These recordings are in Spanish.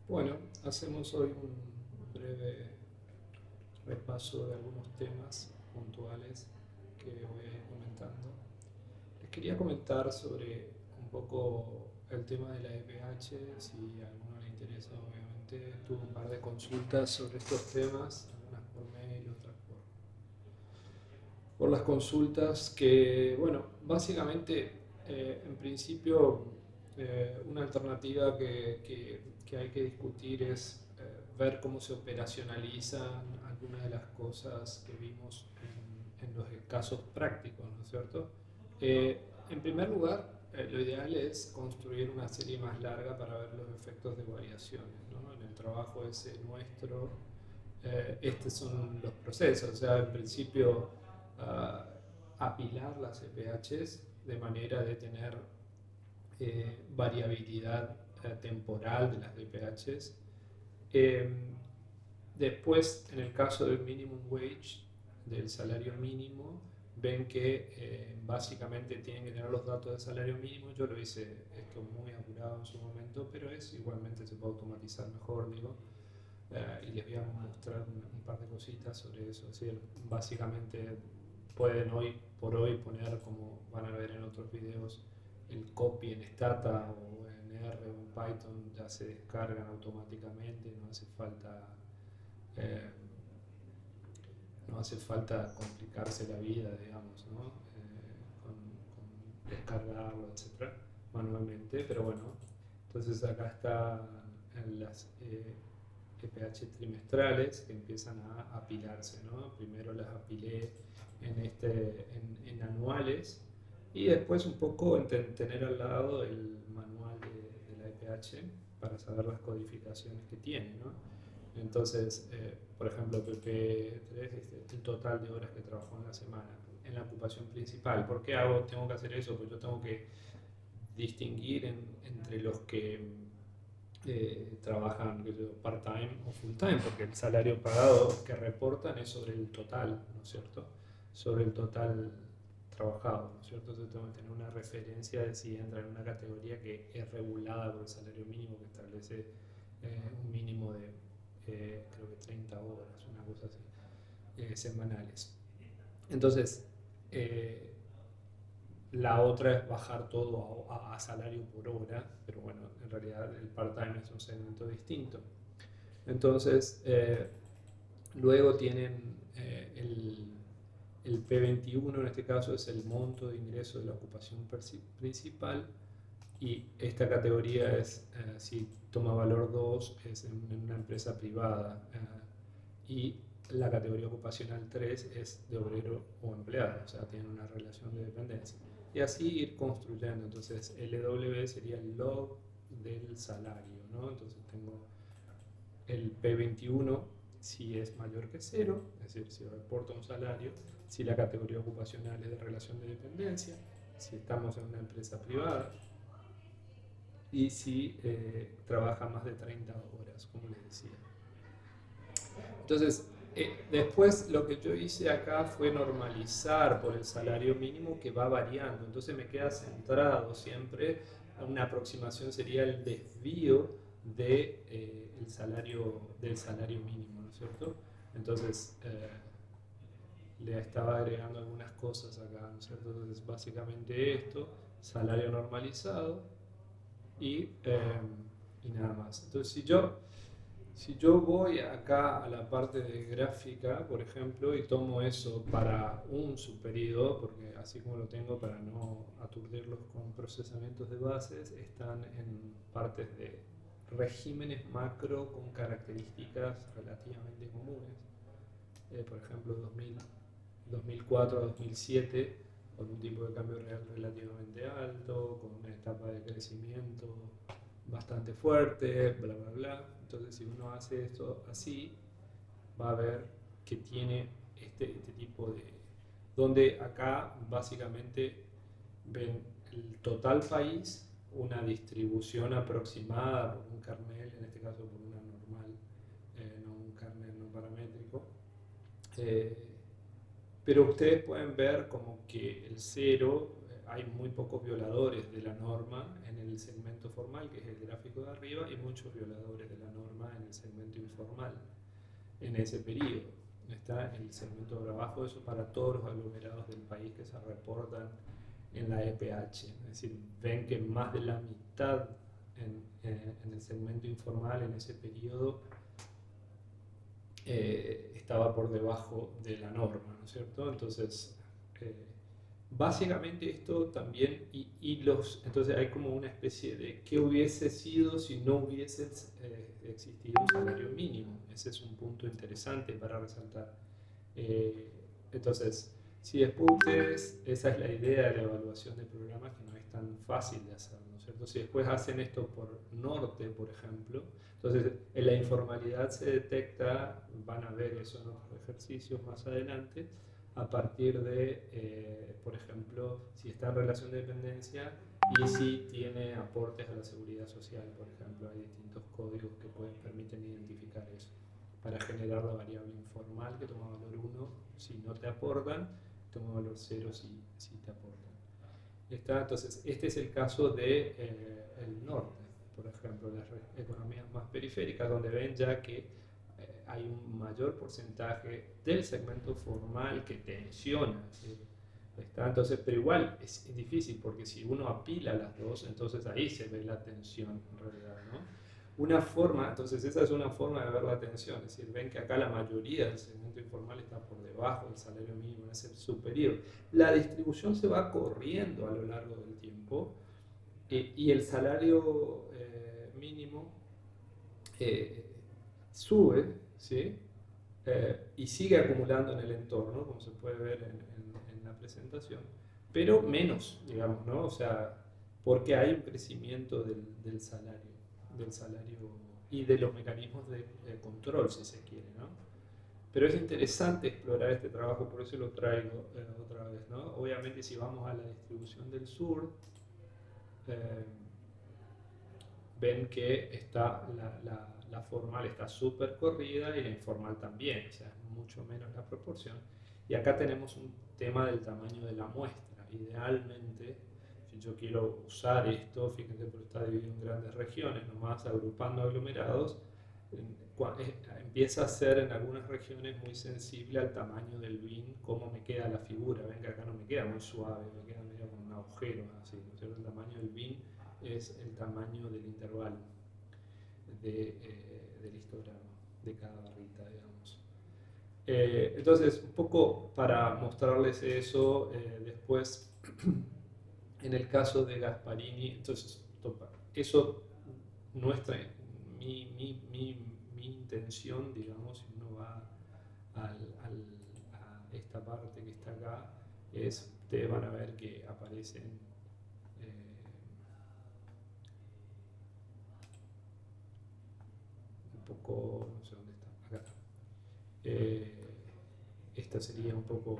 Bueno, hacemos hoy un breve repaso de algunos temas puntuales que voy a ir comentando. Les quería comentar sobre un poco el tema de la EPH, si a alguno le interesa, obviamente. Tuve un par de consultas sobre estos temas, algunas por mail, otras por las consultas, que, bueno, básicamente, en principio, una alternativa que hay que discutir es ver cómo se operacionalizan algunas de las cosas que vimos en los casos prácticos, ¿no es cierto? En primer lugar, lo ideal es construir una serie más larga para ver los efectos de variaciones, ¿no? En el trabajo ese nuestro, estos son los procesos, o sea, en principio uh, apilar las EPHs de manera de tener variabilidad temporal de las EPHs. Eh, Después, en el caso del minimum wage, del salario mínimo, ven que básicamente tienen que tener los datos de salario mínimo. Yo lo hice esto muy apurado en su momento, pero igualmente se puede automatizar mejor, digo. Y les voy a mostrar un par de cositas sobre eso. Es decir, básicamente pueden hoy por hoy poner, como van a ver en otros videos, el copy en Stata o en R o en Python, ya se descargan automáticamente, eh, no hace falta complicarse la vida, digamos, ¿no? Con descargarlo, etcétera, manualmente, pero bueno, entonces acá están las EPH trimestrales que empiezan a apilarse, ¿no? Primero las apilé en anuales y después un poco tener al lado el manual de la EPH para saber las codificaciones que tiene, ¿no? Entonces, por ejemplo, PP3 es el total de horas que trabajó en la semana, en la ocupación principal. ¿Por qué tengo que hacer eso? Pues yo tengo que distinguir entre los que trabajan part-time o full-time, porque el salario pagado que reportan es sobre el total, ¿no es cierto? Sobre el total trabajado, ¿no es cierto? Entonces tengo que tener una referencia de si entra en una categoría que es regulada por el salario mínimo, que establece un mínimo de creo que 30 horas, una cosa así, semanales. Entonces, eh, la otra es bajar todo a salario por hora, pero bueno, en realidad el part-time es un segmento distinto. Entonces, luego tienen el P21, en este caso es el monto de ingreso de la ocupación principal, y esta categoría es, si toma valor 2 es en una empresa privada, y la categoría ocupacional 3 es de obrero o empleado, o sea, tienen una relación de dependencia. Y así ir construyendo. Entonces, LW sería el log del salario, ¿no? Entonces tengo el P21 si es mayor que 0, es decir, si reporta un salario, si la categoría ocupacional es de relación de dependencia, si estamos en una empresa privada y si trabaja más de 30 horas, como les decía. Entonces, después lo que yo hice acá fue normalizar por el salario mínimo que va variando. Entonces me queda centrado siempre, una aproximación sería el desvío del salario mínimo, ¿no es cierto? Entonces, le estaba agregando algunas cosas acá, ¿no es cierto? Entonces, básicamente esto, salario normalizado y nada más. Entonces, si yo voy acá a la parte de gráfica, por ejemplo, y tomo eso para un subperiodo, porque así como lo tengo para no aturdirlos con procesamientos de bases, están en partes de regímenes macro con características relativamente comunes. Por ejemplo, 2004 a 2007, con un tipo de cambio real relativamente alto, con una etapa de crecimiento bastante fuerte, bla, bla, bla. Entonces, si uno hace esto así, va a ver que tiene este tipo de... donde acá básicamente ven el total país, una distribución aproximada por un kernel, en este caso por una normal, no un kernel no paramétrico. Eh, pero ustedes pueden ver como que el cero, hay muy pocos violadores de la norma en el segmento formal, que es el gráfico de arriba, y muchos violadores de la norma en el segmento informal, en ese periodo. Está el segmento de abajo, eso para todos los aglomerados del país que se reportan en la EPH. Es decir, ven que más de la mitad en el segmento informal en ese periodo estaba por debajo de la norma, ¿no es cierto? Entonces, básicamente esto también, entonces hay como una especie de qué hubiese sido si no hubiese existido un salario mínimo. Ese es un punto interesante para resaltar. Entonces, si después ustedes, esa es la idea de la evaluación de programas, que no es tan fácil de hacer, ¿no es cierto? Si después hacen esto por norte, por ejemplo, entonces en la informalidad se detecta, van a ver eso en otros ejercicios más adelante, a partir de, por ejemplo, si está en relación de dependencia y si tiene aportes a la seguridad social, por ejemplo, hay distintos códigos que permiten identificar eso para generar la variable informal que toma valor 1 si no te aportan, toma valor 0 si te aportan. Entonces, este es el caso del norte, por ejemplo, las economías más periféricas, donde ven ya que hay un mayor porcentaje del segmento formal que tensiona. Entonces, pero igual es difícil porque si uno apila las dos, entonces ahí se ve la tensión en realidad, ¿no? Una forma, entonces esa es una forma de ver la tensión, es decir, ven que acá la mayoría del segmento informal está por debajo del salario mínimo, es el superior. La distribución se va corriendo a lo largo del tiempo y el salario mínimo sube, ¿sí? Y sigue acumulando en el entorno, como se puede ver en la presentación, pero menos, digamos, ¿no? O sea, porque hay un crecimiento del salario y de los mecanismos de control, si se quiere, ¿no? Pero es interesante explorar este trabajo, por eso lo traigo otra vez, ¿no? Obviamente si vamos a la distribución del sur, eh, ven que está la formal está súper corrida y la informal también, o sea, es mucho menos la proporción. Y acá tenemos un tema del tamaño de la muestra. Idealmente, si yo quiero usar esto, fíjense, porque está dividido en grandes regiones, nomás agrupando aglomerados, empieza a ser en algunas regiones muy sensible al tamaño del bin, cómo me queda la figura. Ven que acá no me queda muy suave, me queda medio con un agujero, así, ¿no es cierto? El tamaño del bin es el tamaño del intervalo del histograma, de cada barrita, digamos. Entonces, un poco para mostrarles eso, después, en el caso de Gasparini, entonces, eso, nuestra, mi intención, digamos, si uno va a esta parte que está acá, ustedes van a ver que aparecen un poco, no sé dónde está, acá. Esta sería un poco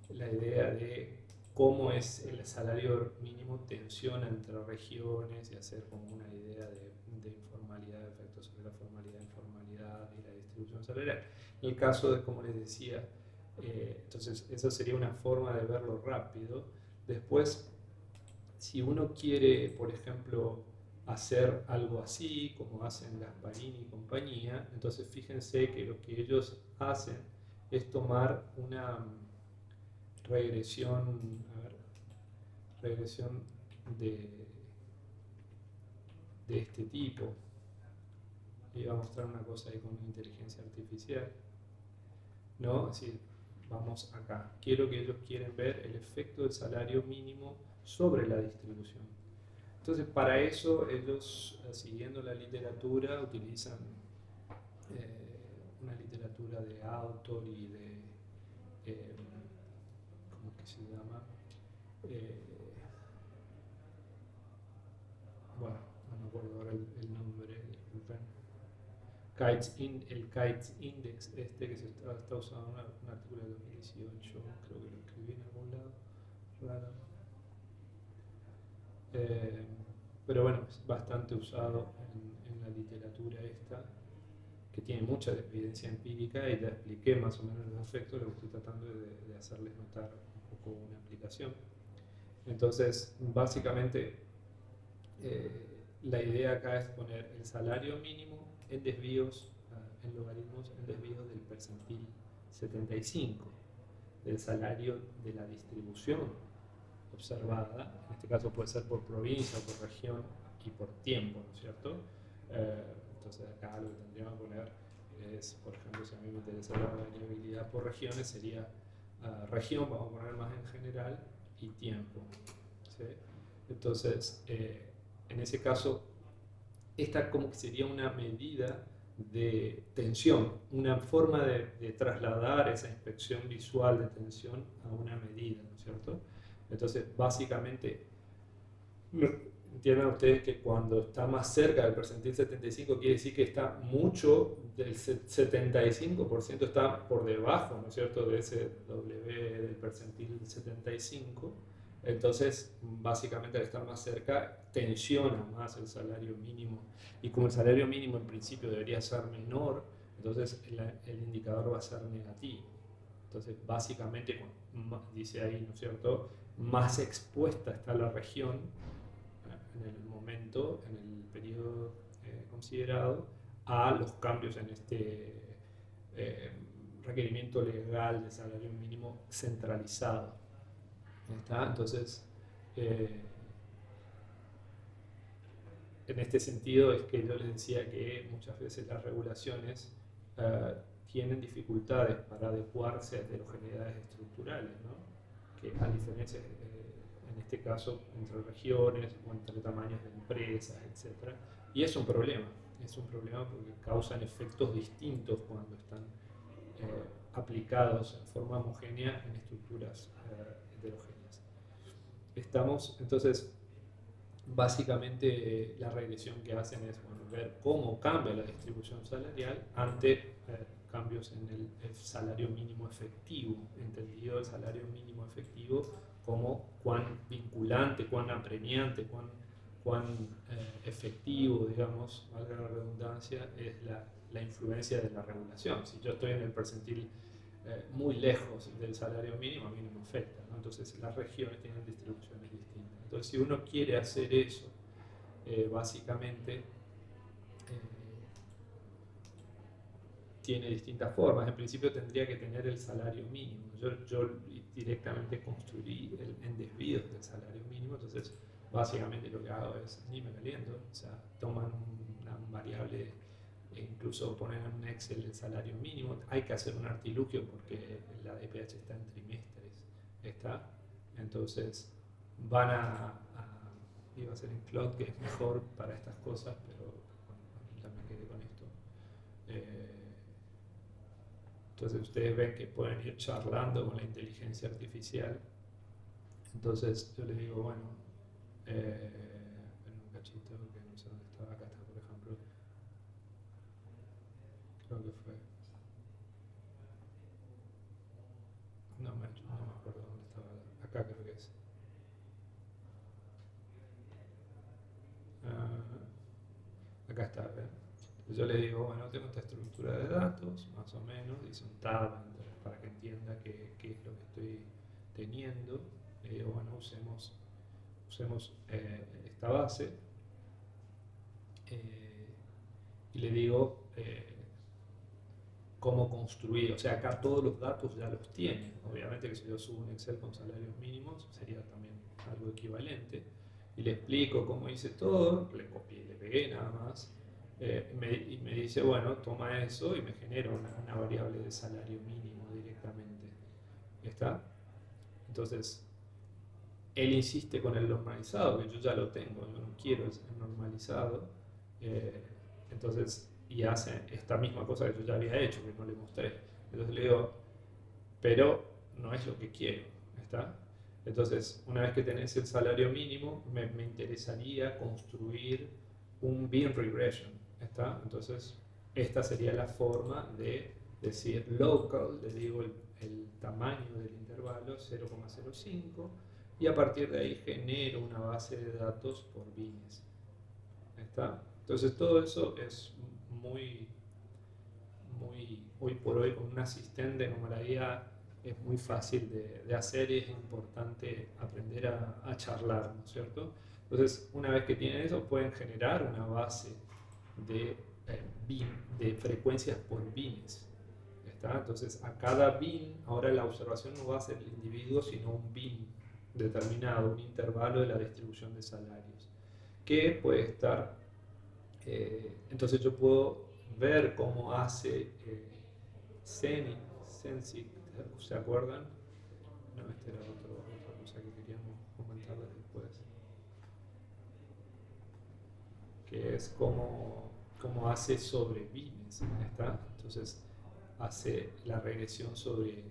la idea de cómo es el salario mínimo tensiona entre regiones y hacer como una idea de informalidad, de efectos sobre la formalidad, informalidad y la distribución salarial. En el caso de, como les decía, entonces esa sería una forma de verlo rápido. Después, si uno quiere, por ejemplo, hacer algo así, como hacen Gasparini y compañía, entonces fíjense que lo que ellos hacen es tomar una regresión, regresión de, de este tipo. Y voy a mostrar una cosa ahí con inteligencia artificial, ¿no? Es decir, vamos acá. Quiero que ellos quieren ver el efecto del salario mínimo sobre la distribución. Entonces, para eso ellos, siguiendo la literatura, utilizan una literatura de autor y de, ¿cómo es que se llama? Bueno, no me acuerdo ahora el nombre, disculpen. El Kites Index, que se está usando en un artículo de 2018, creo que lo escribí en algún lado, raro. Pero bueno, es bastante usado en la literatura esta, que tiene mucha evidencia empírica y ya expliqué más o menos los efectos, lo que estoy tratando de hacerles notar un poco una aplicación. Entonces, básicamente, la idea acá es poner el salario mínimo en desvíos, en logaritmos, en desvíos del percentil 75, del salario de la distribución observada. En este caso puede ser por provincia, por región y por tiempo, ¿no es cierto? Entonces acá lo que tendríamos que poner es, por ejemplo, si a mí me interesa la variabilidad por regiones, sería región, vamos a poner más en general, y tiempo. ¿Sí? Entonces, en ese caso, esta como que sería una medida de tensión, una forma de trasladar esa inspección visual de tensión a una medida, ¿no es cierto? Entonces, básicamente, entiendan ustedes que cuando está más cerca del percentil 75 quiere decir que está mucho, del 75% está por debajo, ¿no es cierto?, de ese W del percentil 75. Entonces, básicamente al estar más cerca, tensiona más el salario mínimo. Y como el salario mínimo en principio debería ser menor, entonces el indicador va a ser negativo. Entonces, básicamente, dice ahí, ¿no es cierto?, más expuesta está la región en el momento, en el periodo considerado, a los cambios en este requerimiento legal de salario mínimo centralizado. ¿Está? Entonces, en este sentido es que yo les decía que muchas veces las regulaciones tienen dificultades para adecuarse a heterogeneidades estructurales, ¿no? Que a diferencia, en este caso, entre regiones o entre tamaños de empresas, etc. Y es un problema porque causan efectos distintos cuando están aplicados en forma homogénea en estructuras heterogéneas. Entonces, básicamente la regresión que hacen es ver cómo cambia la distribución salarial ante cambios en el salario mínimo efectivo, entendido el salario mínimo efectivo como cuán vinculante, cuán apremiante, cuán efectivo, digamos, valga la redundancia, es la influencia de la regulación. Si yo estoy en el percentil muy lejos del salario mínimo, a mí no me afecta, ¿no? Entonces las regiones tienen distribuciones distintas. Entonces, si uno quiere hacer eso, básicamente tiene distintas formas. En principio tendría que tener el salario mínimo. Yo directamente construí en desvíos del salario mínimo, entonces básicamente lo que hago es ni me caliento, o sea, toman una variable e incluso ponen en un Excel el salario mínimo. Hay que hacer un artilugio porque la DPH está en trimestres, ¿está? Entonces van iba a ser en Cloud, que es mejor para estas cosas, pero bueno, ya me quedé con esto. Entonces ustedes ven que pueden ir charlando con la inteligencia artificial. Entonces yo les digo, bueno, en un cachito que no sé dónde estaba, acá está por ejemplo, creo que fue, no me acuerdo dónde estaba, acá creo que es. Acá está, ¿ven? Yo le digo, bueno, tengo esta estructura de datos, más o menos, hice un tab para que entienda qué es lo que estoy teniendo. Le digo, bueno, usemos esta base y le digo cómo construir. O sea, acá todos los datos ya los tiene. Obviamente que si yo subo un Excel con salarios mínimos sería también algo equivalente. Y le explico cómo hice todo, le copié, le pegué nada más. Y me dice, bueno, toma eso y me genera una variable de salario mínimo directamente. ¿Está? Entonces, él insiste con el normalizado, que yo ya lo tengo, yo no quiero el normalizado. Entonces, y hace esta misma cosa que yo ya había hecho, que no le mostré. Entonces le digo, pero no es lo que quiero, ¿está? Entonces, una vez que tenés el salario mínimo, me interesaría construir un bin regression, ¿está? Entonces, esta sería la forma de decir local, le digo el tamaño del intervalo, 0,05, y a partir de ahí genero una base de datos por bines, ¿está? Entonces, todo eso es muy hoy por hoy, con un asistente como la IA es muy fácil de hacer y es importante aprender a charlar, ¿no es cierto? Entonces, una vez que tienen eso, pueden generar una base de, de frecuencias por bines. ¿Está? Entonces, a cada bin, ahora la observación no va a ser el individuo, sino un bin determinado, un intervalo de la distribución de salarios, que puede estar, entonces yo puedo ver cómo hace Sensic, ¿se acuerdan? No, esta era otra cosa que queríamos comentarles después, que es cómo hace sobre bines, ¿está? Entonces hace la regresión sobre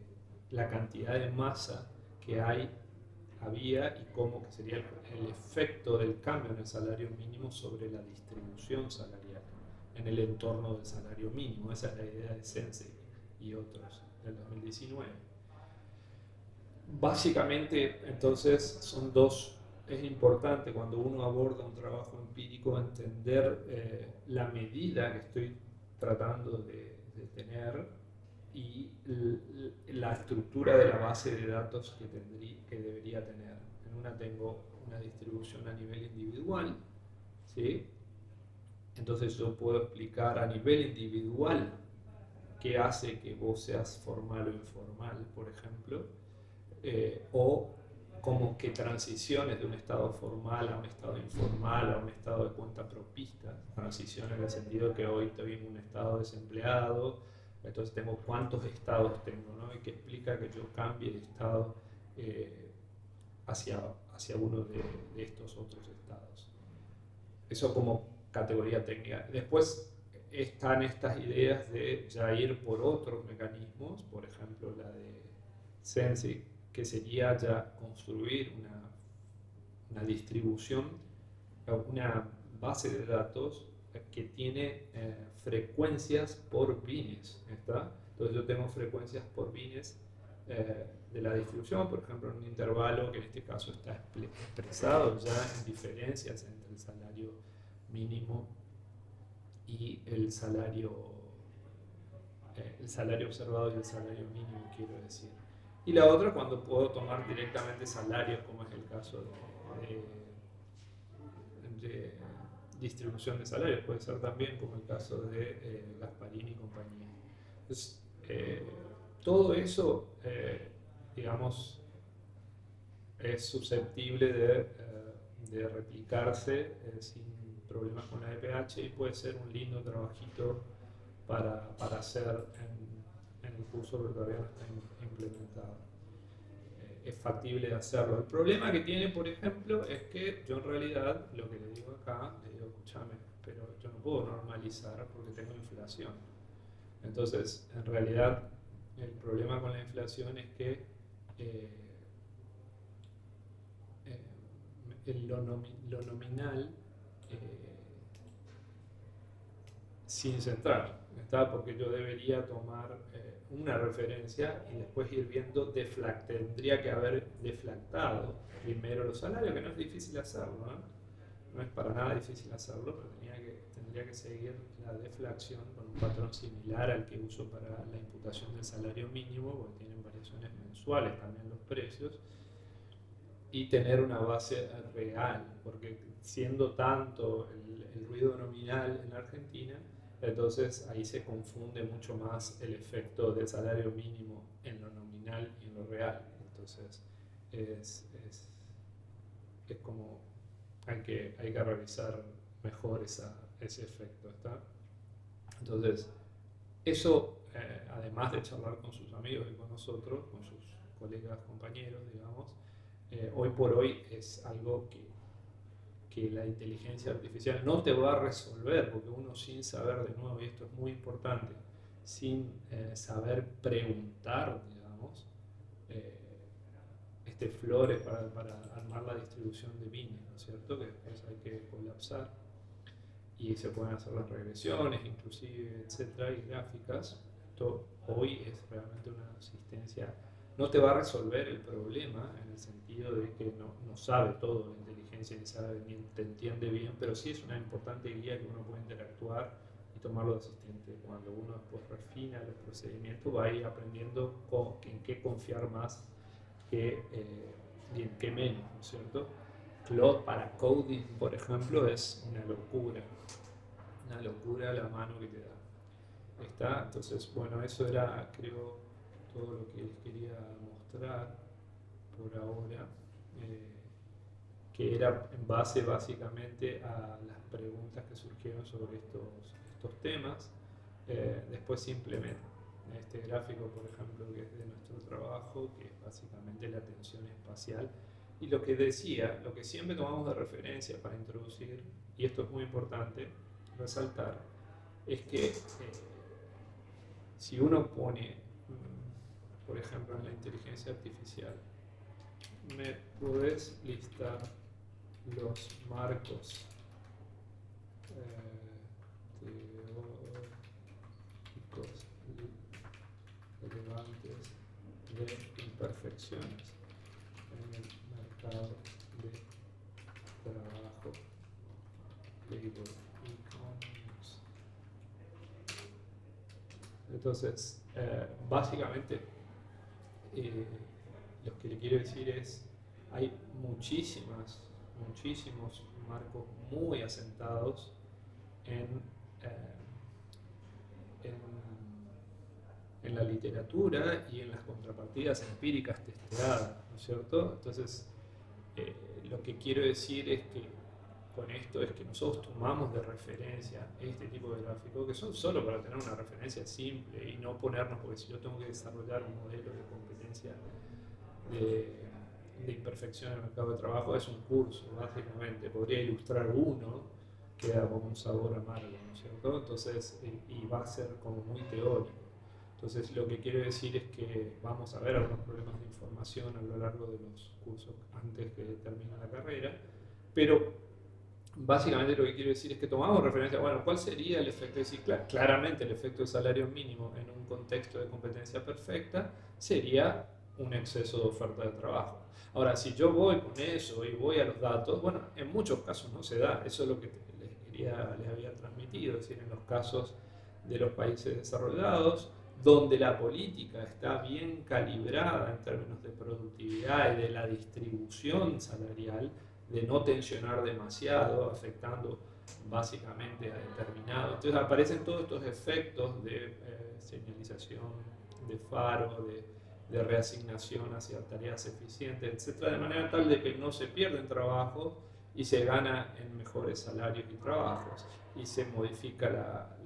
la cantidad de masa que había y cómo que sería el efecto del cambio en el salario mínimo sobre la distribución salarial en el entorno del salario mínimo. Esa es la idea de Sensei y otros del 2019. Básicamente, entonces, son dos. Es importante cuando uno aborda un trabajo empírico entender la medida que estoy tratando de tener y la estructura de la base de datos que debería tener. En una tengo una distribución a nivel individual, ¿sí? Entonces yo puedo explicar a nivel individual qué hace que vos seas formal o informal, por ejemplo, o como que transiciones de un estado formal a un estado informal, a un estado de cuenta propista, transición en el sentido que hoy estoy en un estado desempleado, entonces tengo cuántos estados tengo, ¿no? Y que explica que yo cambie de estado hacia uno de estos otros estados. Eso como categoría técnica. Después están estas ideas de ya ir por otros mecanismos, por ejemplo la de Sensic, que sería ya construir una distribución, una base de datos que tiene frecuencias por bines, ¿está? Entonces yo tengo frecuencias por bines de la distribución, por ejemplo en un intervalo que en este caso está expresado ya en diferencias entre el salario mínimo y el salario observado y el salario mínimo, quiero decir. Y la otra cuando puedo tomar directamente salarios, como es el caso de distribución de salarios, puede ser también como el caso de Gasparini y compañía. Entonces, todo eso, digamos, es susceptible de replicarse sin problemas con la EPH y puede ser un lindo trabajito para hacer en el curso, pero todavía no está implementado. Es factible de hacerlo. El problema que tiene, por ejemplo, es que yo en realidad lo que le digo acá, le digo, escúchame, pero yo no puedo normalizar porque tengo inflación. Entonces, en realidad, el problema con la inflación es que lo nominal sin centrar, ¿está? Porque yo debería tomar una referencia y después ir viendo, tendría que haber deflactado primero los salarios, que no es difícil hacerlo, ¿no? No es para nada difícil hacerlo, pero tendría que seguir la deflación con un patrón similar al que uso para la imputación del salario mínimo, porque tienen variaciones mensuales también los precios, y tener una base real, porque siendo tanto el ruido nominal en Argentina, entonces ahí se confunde mucho más el efecto del salario mínimo en lo nominal y en lo real. Entonces es, es, es como hay que revisar mejor ese efecto, ¿está? Entonces, eso, además de charlar con sus amigos y con nosotros, con sus colegas, compañeros, digamos, hoy por hoy es algo que la inteligencia artificial no te va a resolver, porque uno sin saber, de nuevo, y esto es muy importante, sin saber preguntar, digamos, flores para armar la distribución de bines, ¿no es cierto? Que después hay que colapsar y se pueden hacer las regresiones, inclusive, etcétera, y gráficas. Esto hoy es realmente una asistencia. No te va a resolver el problema en el sentido de que no sabe todo la inteligencia, ni te entiende bien, pero sí es una importante guía que uno puede interactuar y tomarlo de asistente. Cuando uno después refina los procedimientos, va a ir aprendiendo en qué confiar más y en qué menos, ¿no es cierto? Claude para coding, por ejemplo, es una locura la mano que te da. ¿Está? Entonces, bueno, eso era, creo, todo lo que les quería mostrar por ahora, que era en base básicamente a las preguntas que surgieron sobre estos temas. Después simplemente este gráfico, por ejemplo, que es de nuestro trabajo, que es básicamente la tensión espacial. Y lo que decía, lo que siempre tomamos de referencia para introducir, y esto es muy importante resaltar, es que si uno pone, por ejemplo, en la inteligencia artificial, ¿me podés listar los marcos teóricos relevantes de imperfecciones en el mercado de trabajo, labor economics? Entonces, básicamente, lo que le quiero decir es, hay muchísimos marcos muy asentados en la literatura y en las contrapartidas empíricas testeadas, ¿no es cierto? Entonces, lo que quiero decir es que con esto es que nosotros tomamos de referencia este tipo de gráficos que son solo para tener una referencia simple y no ponernos, porque si yo tengo que desarrollar un modelo de competencia de imperfección en el mercado de trabajo, es un curso, básicamente. Podría ilustrar uno, queda como un sabor amargo, ¿no es cierto? Entonces, y va a ser como muy teórico. Entonces, lo que quiero decir es que vamos a ver algunos problemas de información a lo largo de los cursos antes que termine la carrera, pero básicamente lo que quiero decir es que tomamos referencia, bueno, ¿cuál sería el efecto? Es decir, claramente el efecto del salario mínimo en un contexto de competencia perfecta sería un exceso de oferta de trabajo. Ahora, si yo voy con eso y voy a los datos, bueno, en muchos casos no se da, eso es lo que les había transmitido, es decir, en los casos de los países desarrollados, donde la política está bien calibrada en términos de productividad y de la distribución salarial, de no tensionar demasiado, afectando básicamente a determinados. Entonces aparecen todos estos efectos de señalización, de faro, de reasignación hacia tareas eficientes, etcétera, de manera tal de que no se pierden trabajos y se gana en mejores salarios y trabajos y se modifica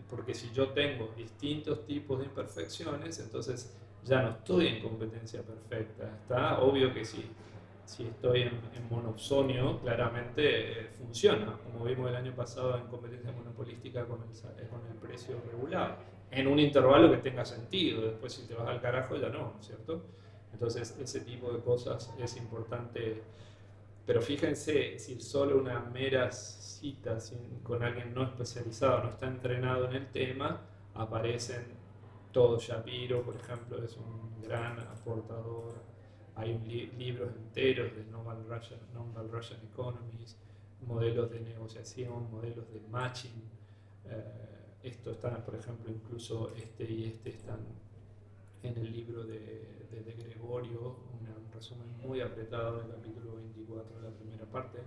porque si yo tengo distintos tipos de imperfecciones, entonces ya no estoy en competencia perfecta. Está obvio que si estoy en monopsonio, claramente funciona, como vimos el año pasado en competencia monopolística con el precio regulado, en un intervalo que tenga sentido. Después, si te vas al carajo, ya no, ¿cierto? Entonces, ese tipo de cosas es importante. Pero fíjense, si solo una mera cita con alguien no especializado, no está entrenado en el tema, aparecen todos. Shapiro, por ejemplo, es un gran aportador. Hay libros enteros de Non-Russian Economies, modelos de negociación, modelos de matching. Esto está, por ejemplo, incluso este y este están en el libro de Gregorio, un resumen muy apretado del capítulo 24 de la primera parte.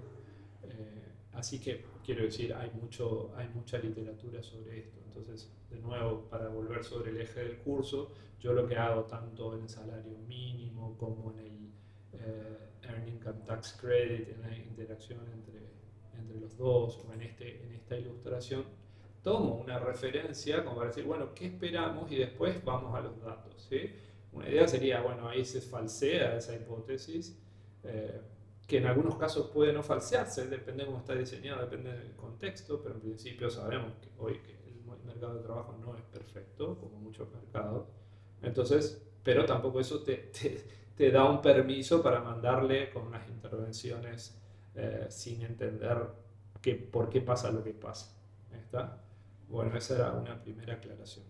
Así que, quiero decir, hay mucha literatura sobre esto. Entonces, de nuevo, para volver sobre el eje del curso, yo lo que hago tanto en salario mínimo como en el Earned Income Tax Credit, en la interacción entre los dos, o en esta ilustración, tomo una referencia como para decir, bueno, ¿qué esperamos? Y después vamos a los datos, ¿sí? Una idea sería, bueno, ahí se falsea esa hipótesis, que en algunos casos puede no falsearse, depende de cómo está diseñado, depende del contexto, pero en principio sabemos que hoy que el mercado de trabajo no es perfecto, como muchos mercados. Entonces, pero tampoco eso te da un permiso para mandarle con unas intervenciones sin entender por qué pasa lo que pasa. ¿Está? Bueno, esa era una primera aclaración.